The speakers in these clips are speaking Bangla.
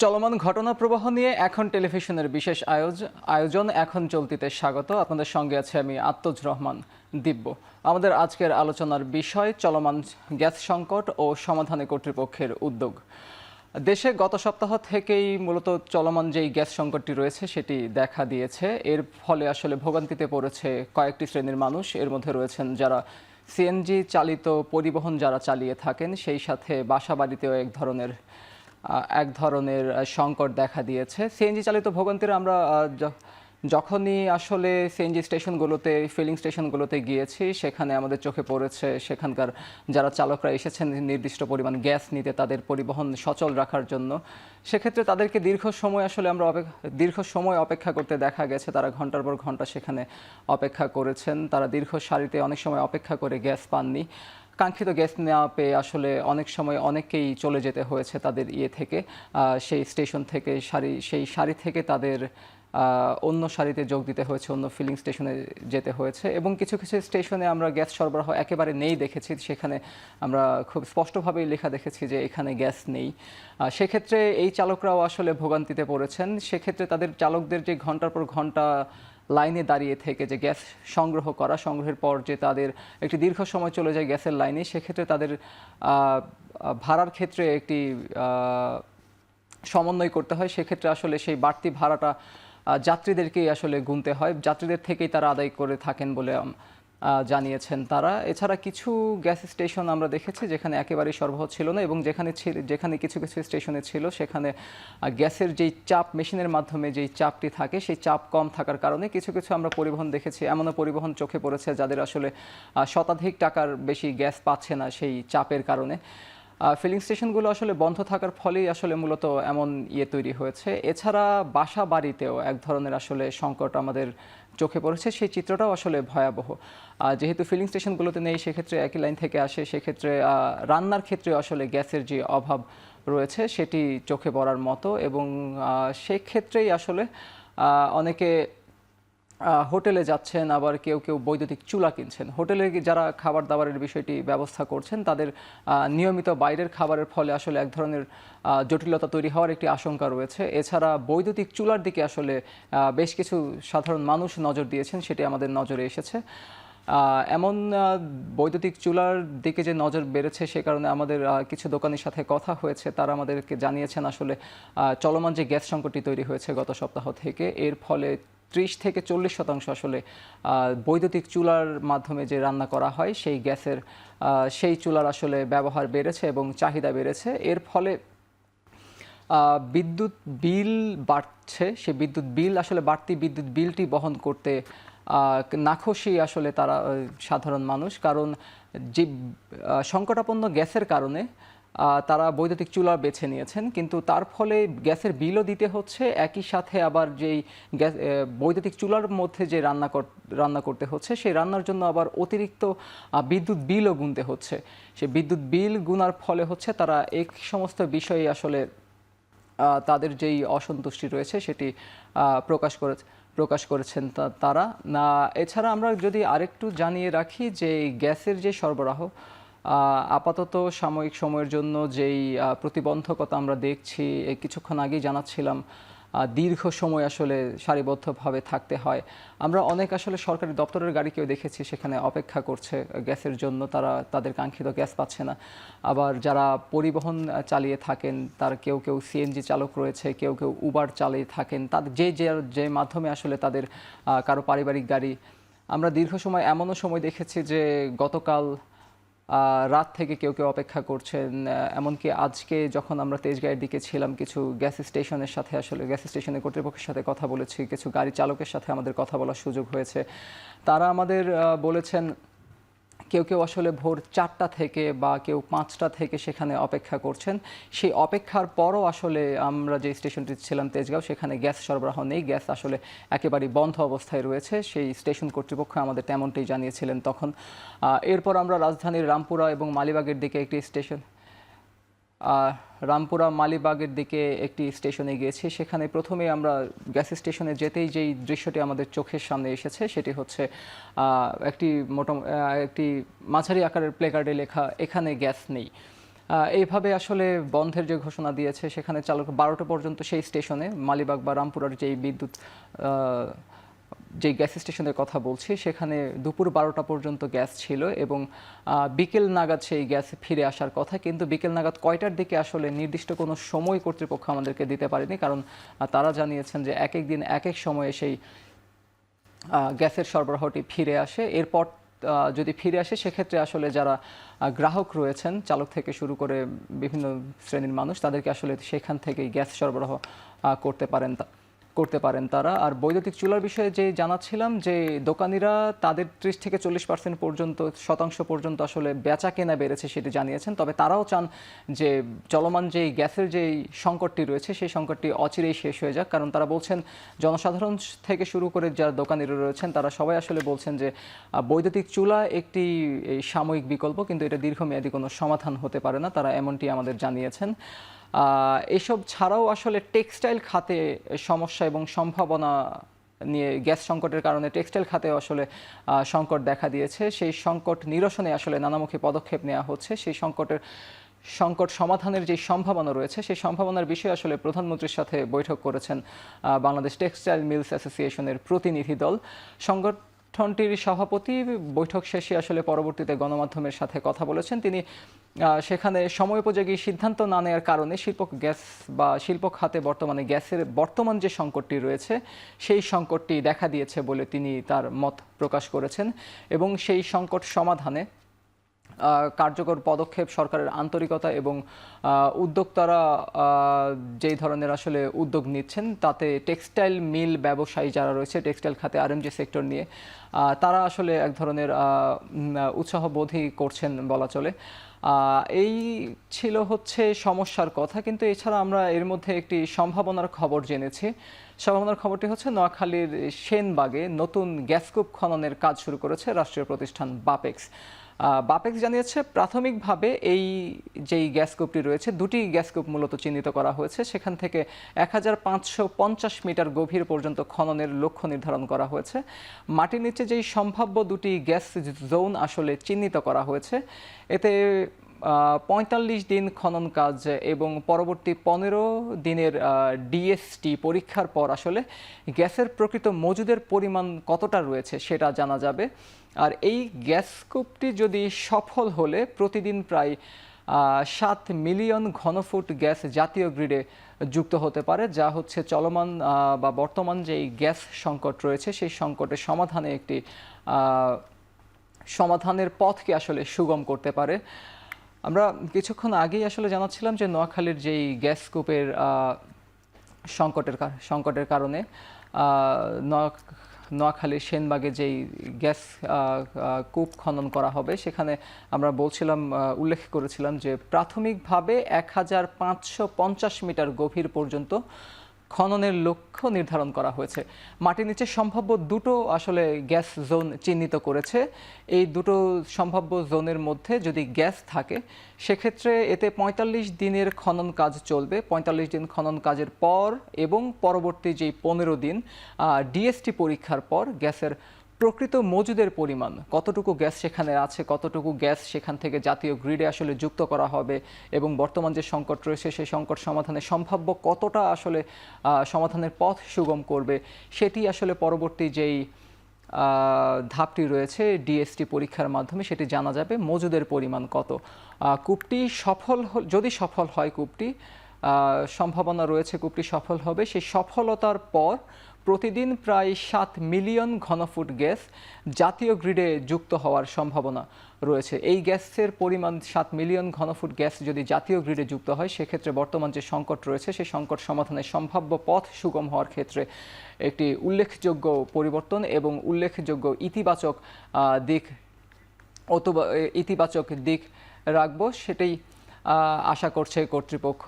চলমান ঘটনা প্রবাহ নিয়ে এখন টেলিভিশনের বিশেষ আয়োজন এখন চলতিতে স্বাগত। আপনাদের সঙ্গে আছে আমি আত্মজ রহমান দিব্য। আমাদের আজকের আলোচনার বিষয় চলমান গ্যাস সংকট ও সমাধানে কর্তৃপক্ষের উদ্যোগ। দেশে গত সপ্তাহ থেকেই মূলত চলমান যেই গ্যাস সংকটটি রয়েছে সেটি দেখা দিয়েছে। এর ফলে আসলে ভোগান্তিতে পড়েছে কয়েকটি শ্রেণীর মানুষ। এর মধ্যে রয়েছেন যারা সিএনজি চালিত পরিবহন যারা চালিয়ে থাকেন, সেই সাথে বাসা বাড়িতেও এক ধরনের সংকট দেখা দিয়েছে। সিএনজি চালিত ভোগান্তির আমরা যখনই আসলে সিএনজি স্টেশনগুলোতে ফিলিং স্টেশনগুলোতে গিয়েছি, সেখানে আমাদের চোখে পড়েছে সেখানকার যারা চালকরা এসেছেন নির্দিষ্ট পরিমাণ গ্যাস নিতে তাদের পরিবহন সচল রাখার জন্য। সেক্ষেত্রে তাদেরকে দীর্ঘ সময় অপেক্ষা করতে দেখা গেছে। তারা ঘন্টার পর ঘন্টা সেখানে অপেক্ষা করেছেন। তারা দীর্ঘ সারিতে অনেক সময় অপেক্ষা করে গ্যাস পাননি। কাঙ্ক্ষিত গ্যাস না পেয়ে আসলে অনেক সময় অনেকেই চলে যেতে হয়েছে তাদের থেকে সেই স্টেশন থেকে সেই সারি থেকে তাদের অন্য সারিতে যোগ দিতে হয়েছে, অন্য ফিলিং স্টেশনে যেতে হয়েছে। এবং কিছু কিছু স্টেশনে আমরা গ্যাস সরবরাহ একেবারে নেই দেখেছি, সেখানে আমরা খুব স্পষ্টভাবেই লেখা দেখেছি যে এখানে গ্যাস নেই। সেক্ষেত্রে এই চালকরাও আসলে ভোগান্তিতে পড়েছেন। সেক্ষেত্রে তাদের চালকদের যে ঘন্টার পর ঘন্টা লাইনে দাঁড়িয়ে থেকে যে গ্যাস সংগ্রহের পর যে তাদের একটি দীর্ঘ সময় চলে যায় গ্যাসের লাইনে, সেক্ষেত্রে তাদের ভাড়ার ক্ষেত্রে একটি সমন্বয় করতে হয়। সেক্ষেত্রে আসলে সেই বাড়তি ভাড়াটা যাত্রীদেরকেই আসলে গুনতে হয়, যাত্রীদের থেকেই তারা আদায় করে থাকেন বলে জানিয়েছেন তারা। এছাড়া কিছু গ্যাস স্টেশন আমরা দেখেছি যেখানে একেবারেই সরবরাহ ছিল না, এবং যেখানে কিছু কিছু স্টেশনে ছিল সেখানে গ্যাসের যেই চাপ, মেশিনের মাধ্যমে যেই চাপটি থাকে সেই চাপ কম থাকার কারণে কিছু কিছু আমরা পরিবহন দেখেছি, এমনও পরিবহন চোখে পড়েছে যাদের আসলে শতাধিক টাকার বেশি গ্যাস পাচ্ছে না সেই চাপের কারণে। ফিলিং স্টেশনগুলো আসলে বন্ধ থাকার ফলেই আসলে মূলত এমন তৈরি হয়েছে। এছাড়া বাসা বাড়িতেও এক ধরনের আসলে সংকট আমাদের চোখে পড়েছে, সেই চিত্রটাও আসলে ভয়াবহ। যেহেতু ফিলিং স্টেশনগুলোতে নেই, সেক্ষেত্রে একই লাইন থেকে আসে, সেক্ষেত্রে রান্নার ক্ষেত্রে আসলে গ্যাসের যে অভাব রয়েছে সেটি চোখে পড়ার মতো। এবং সেক্ষেত্রেই আসলে অনেকে হোটেলে যাচ্ছেন, আবার কেউ কেউ বৈদ্যুতিক চুলা কিনছেন। হোটেলে যারা খাবার দাবারের বিষয়টি ব্যবস্থা করছেন তাদের নিয়মিত বাইরের খাবারের ফলে আসলে এক ধরনের জটিলতা তৈরি হওয়ার একটি আশঙ্কা রয়েছে। এছাড়া বৈদ্যুতিক চুলার দিকে আসলে বেশ কিছু সাধারণ মানুষ নজর দিয়েছেন, সেটি আমাদের নজরে এসেছে। এমন বৈদ্যুতিক চুলার দিকে যে নজর বেড়েছে, সে কারণে আমাদের কিছু দোকানের সাথে কথা হয়েছে। তারা আমাদেরকে জানিয়েছেন আসলে চলমান যে গ্যাস সংকটটি তৈরি হয়েছে গত সপ্তাহ থেকে, এর ফলে 30 থেকে 40% আসলে বৈদ্যুতিক চুলার মাধ্যমে যে রান্না করা হয় সেই চুলার আসলে ব্যবহার বেড়েছে এবং চাহিদা বেড়েছে। এর ফলে বিদ্যুৎ বিল বাড়ছে। সে বিদ্যুৎ বিল আসলে বাড়তি বিদ্যুৎ বিলটি বহন করতে নাখোশী আসলে তারা সাধারণ মানুষ, কারণ যে সংকটাপন্ন গ্যাসের কারণে তারা বৈদ্যুতিক চুলা বেছে নিয়েছেন, কিন্তু তার ফলে গ্যাসের বিলও দিতে হচ্ছে। একই সাথে আবার যেই গ্যাস বৈদ্যুতিক চুলার মধ্যে যে রান্না করতে হচ্ছে, সেই রান্নার জন্য আবার অতিরিক্ত বিদ্যুৎ বিলও গুনতে হচ্ছে। সেই বিদ্যুৎ বিল গুনার ফলে হচ্ছে তারা এই সমস্ত বিষয়ে আসলে তাদের যেই অসন্তুষ্টি রয়েছে সেটি প্রকাশ করেছেন তারা। এছাড়া আমরা যদি আরেকটু জানিয়ে রাখি যে গ্যাসের যে সরবরাহ আপাতত সাময়িক সময়ের জন্য যেই প্রতিবন্ধকতা আমরা দেখছি, কিছুক্ষণ আগেই জানাচ্ছিলাম দীর্ঘ সময় আসলে সারিবদ্ধভাবে থাকতে হয়। আমরা অনেক আসলে সরকারি দপ্তরের গাড়িকেও দেখেছি সেখানে অপেক্ষা করছে গ্যাসের জন্য, তারা তাদের কাঙ্ক্ষিত গ্যাস পাচ্ছে না। আবার যারা পরিবহন চালিয়ে থাকেন তার কেউ কেউ সিএনজি চালক রয়েছে, কেউ কেউ উবার চালিয়ে থাকেন, তাদের যে মাধ্যমে আসলে তাদের কারো পারিবারিক গাড়ি। আমরা দীর্ঘ সময় এমনও সময় দেখেছি যে গতকাল রাত থেকে কেউ কেউ অপেক্ষা করছেন। এমনকি আজকে যখন আমরা তেজগাঁয়ের দিকে ছিলাম, কিছু গ্যাস স্টেশনের কর্তৃপক্ষের সাথে কথা বলেছি, কিছু গাড়ি চালকের সাথে আমাদের কথা বলার সুযোগ হয়েছে। তারা আমাদের বলেছেন কেউ কেউ আসলে ভোর 4টা থেকে বা কেউ 5টা থেকে সেখানে অপেক্ষা করছেন। সেই অপেক্ষার পরও আসলে আমরা যে স্টেশনটি ছিলাম তেজগাঁও, সেখানে গ্যাস সরবরাহ নেই, গ্যাস আসলে একেবারেই বন্ধ অবস্থায় রয়েছে। সেই স্টেশন কর্তৃপক্ষ আমাদের তেমনটাই জানিয়েছিলেন তখন। এরপর আমরা রাজধানীর রামপুরা এবং মালিবাগের দিকে একটি স্টেশনে গিয়েছি। সেখানে প্রথমে আমরা গ্যাস স্টেশনে যেতেই যেই দৃশ্যটি আমাদের চোখের সামনে এসেছে সেটি হচ্ছে একটি মাঝারি আকারের প্লেকার্ডে লেখা এখানে গ্যাস নেই। এইভাবে আসলে বন্ধের যে ঘোষণা দিয়েছে সেখানে চালক 12টা পর্যন্ত সেই স্টেশনে মালিবাগ বা রামপুরার যেই বিদ্যুৎ যে গ্যাস স্টেশনের কথা বলছি সেখানে দুপুর 12টা পর্যন্ত গ্যাস ছিল এবং বিকেল নাগাদ সেই গ্যাস ফিরে আসার কথা, কিন্তু বিকেল নাগাদ কয়টার দিকে আসলে নির্দিষ্ট কোনো সময় কর্তৃপক্ষ আমাদেরকে দিতে পারেনি, কারণ তারা জানিয়েছেন যে এক এক দিন এক এক সময়ে সেই গ্যাসের সরবরাহটি ফিরে আসে। এরপর যদি ফিরে আসে সেক্ষেত্রে আসলে যারা গ্রাহক রয়েছেন চালক থেকে শুরু করে বিভিন্ন শ্রেণীর মানুষ তাদেরকে আসলে সেখান থেকেই গ্যাস সরবরাহ করতে পারেন তারা। আর বৈদ্যুতিক চুলার বিষয়ে যে জানাচ্ছিলাম যে দোকানিরা তাদের 30 থেকে 40% পর্যন্ত শতাংশ পর্যন্ত আসলে বেচা কেনা বেড়েছে সেটি জানিয়েছেন, তবে তারাও চান যে চলমান যেই গ্যাসের যেই সংকটটি রয়েছে সেই সংকটটি অচিরেই শেষ হয়ে যাক, কারণ তারা বলছেন জনসাধারণ থেকে শুরু করে যারা দোকানিরা রয়েছেন তারা সবাই আসলে বলছেন যে বৈদ্যুতিক চুলা একটি সাময়িক বিকল্প, কিন্তু এটা দীর্ঘমেয়াদী কোনো সমাধান হতে পারে না, তারা এমনটি আমাদের জানিয়েছেন। এসব ছাড়াও আসলে টেক্সটাইল খাতে সমস্যা এবং সম্ভাবনা নিয়ে গ্যাস সংকটের কারণে টেক্সটাইল খাতে আসলে সংকট দেখা দিয়েছে। সেই সংকট নিরসনে আসলে নানামুখী পদক্ষেপ নেওয়া হচ্ছে। সেই সংকট সমাধানের যে সম্ভাবনা রয়েছে সেই সম্ভাবনার বিষয়ে আসলে প্রধানমন্ত্রীর সাথে বৈঠক করেছেন বাংলাদেশ টেক্সটাইল মিলস অ্যাসোসিয়েশনের প্রতিনিধি দল। সংগঠনটির সভাপতি বৈঠক শেষে আসলে পরবর্তীতে গণমাধ্যমের সাথে কথা বলেছেন। তিনি সেখানে সময়োপযোগী সিদ্ধান্ত না নেওয়ার কারণে শিল্প খাতে বর্তমানে গ্যাসের বর্তমান যে সংকটটি রয়েছে সেই সংকটটি দেখা দিয়েছে বলে তিনি তার মত প্রকাশ করেছেন এবং সেই সংকট সমাধানে কার্যকর পদক্ষেপ, সরকারের আন্তরিকতা এবং উদ্যোক্তারা যেই ধরনের আসলে উদ্যোগ নিচ্ছেন তাতে টেক্সটাইল মিল ব্যবসায়ী যারা রয়েছে টেক্সটাইল খাতে আরএমজি সেক্টর নিয়ে তারা আসলে এক ধরনের উৎসাহবোধই করছেন বলা চলে। এই ছিল হচ্ছে সমস্যার কথা, কিন্তু এছাড়া আমরা এর মধ্যে একটি সম্ভাবনার খবর জেনেছি। সম্ভাবনার খবরটি হচ্ছে নোয়াখালীর সেনবাগে নতুন গ্যাসকূপ খননের কাজ শুরু করেছে রাষ্ট্রীয় প্রতিষ্ঠান বাপেক্স। বাপেক্স জানিয়েছে প্রাথমিকভাবে এই যেই গ্যাসকূপটি রয়েছে দুটি গ্যাসকূপ মূলত চিহ্নিত করা হয়েছে, সেখান থেকে 1550 মিটার গভীর পর্যন্ত খননের লক্ষ্য নির্ধারণ করা হয়েছে। মাটির নিচে যেই সম্ভাব্য দুটি গ্যাস জোন আসলে চিহ্নিত করা হয়েছে এতে 45 দিন খনন কাজ এবং পরবর্তী 15 দিনের ডিএসটি পরীক্ষার পর আসলে গ্যাসের প্রকৃত মজুদের পরিমাণ কতটা রয়েছে সেটা জানা যাবে। আর এই গ্যাসকূপটি যদি সফল হলে প্রতিদিন প্রায় 7 মিলিয়ন ঘনফুট গ্যাস জাতীয় গ্রিডে যুক্ত হতে পারে, যা হচ্ছে চলমান বা বর্তমান যেই গ্যাস সংকট রয়েছে সেই সংকটের সমাধানে একটি সমাধানের পথকে আসলে সুগম করতে পারে। আমরা কিছুক্ষণ আগেই আসলে জানাচ্ছিলাম যে নোয়াখালীর যেই গ্যাসকূপের সংকটের কারণে নোয়াখালীর সেনবাগে যেই গ্যাস কূপ খনন করা হবে সেখানে আমরা উল্লেখ করেছিলাম যে প্রাথমিকভাবে 1550 মিটার গভীর পর্যন্ত খননের লক্ষ্য নির্ধারণ করা হয়েছে। মাটির নিচে সম্ভাব্য দুটো আসলে গ্যাস জোন চিহ্নিত করেছে। এই দুটো সম্ভাব্য জোনের মধ্যে যদি গ্যাস থাকে সেক্ষেত্রে এতে 45 দিনের খনন কাজ চলবে। 45 দিন খনন কাজের পর এবং পরবর্তী যেই 15 দিন ডিএসটি পরীক্ষার পর গ্যাসের প্রকৃত মজুদের পরিমাণ কতটুকু গ্যাস সেখানে আছে, কতটুকু গ্যাস সেখান থেকে জাতীয় গ্রিডে আসলে যুক্ত করা হবে এবং বর্তমান যে সংকট রয়েছে সেই সংকট সমাধানে সম্ভাব্য কতটা আসলে সমাধানের পথ সুগম করবে সেটি আসলে পরবর্তী যেই ধাপটি রয়েছে ডিএসটি পরীক্ষার মাধ্যমে সেটি জানা যাবে মজুদের পরিমাণ কত। কূপটি যদি সফল হয় কূপটি সম্ভাবনা রয়েছে কূপটি সফল হবে। সেই সফলতার পর প্রতিদিন প্রায় 7 মিলিয়ন ঘনফুট গ্যাস জাতীয় গ্রিডে যুক্ত হওয়ার সম্ভাবনা রয়েছে। এই গ্যাসের পরিমাণ 7 মিলিয়ন ঘনফুট গ্যাস যদি জাতীয় গ্রিডে যুক্ত হয় সেক্ষেত্রে বর্তমান যে সংকট রয়েছে সেই সংকট সমাধানের সম্ভাব্য পথ সুগম হওয়ার ক্ষেত্রে একটি উল্লেখযোগ্য পরিবর্তন এবং উল্লেখযোগ্য ইতিবাচক দিক রাখবো সেটাই আশা করছে কর্তৃপক্ষ।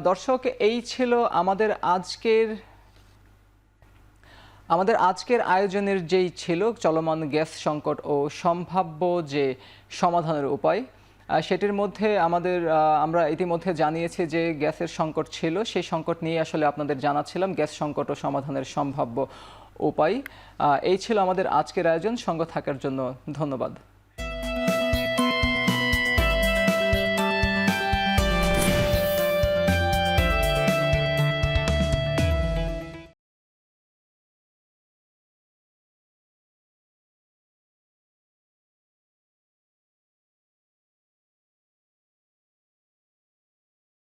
দর্শক, এই ছিল আমাদের আজকের আয়োজনের যেই ছিল চলমান গ্যাস সংকট ও সম্ভাব্য যে সমাধানের উপায়, সেটির মধ্যে আমরা ইতিমধ্যে জানিয়েছি যে গ্যাসের সংকট ছিল, সেই সংকট নিয়ে আসলে আপনাদের জানাচ্ছিলাম গ্যাস সংকট ও সমাধানের সম্ভাব্য উপায়। এই ছিল আমাদের আজকের আয়োজন। সঙ্গে থাকার জন্য ধন্যবাদ।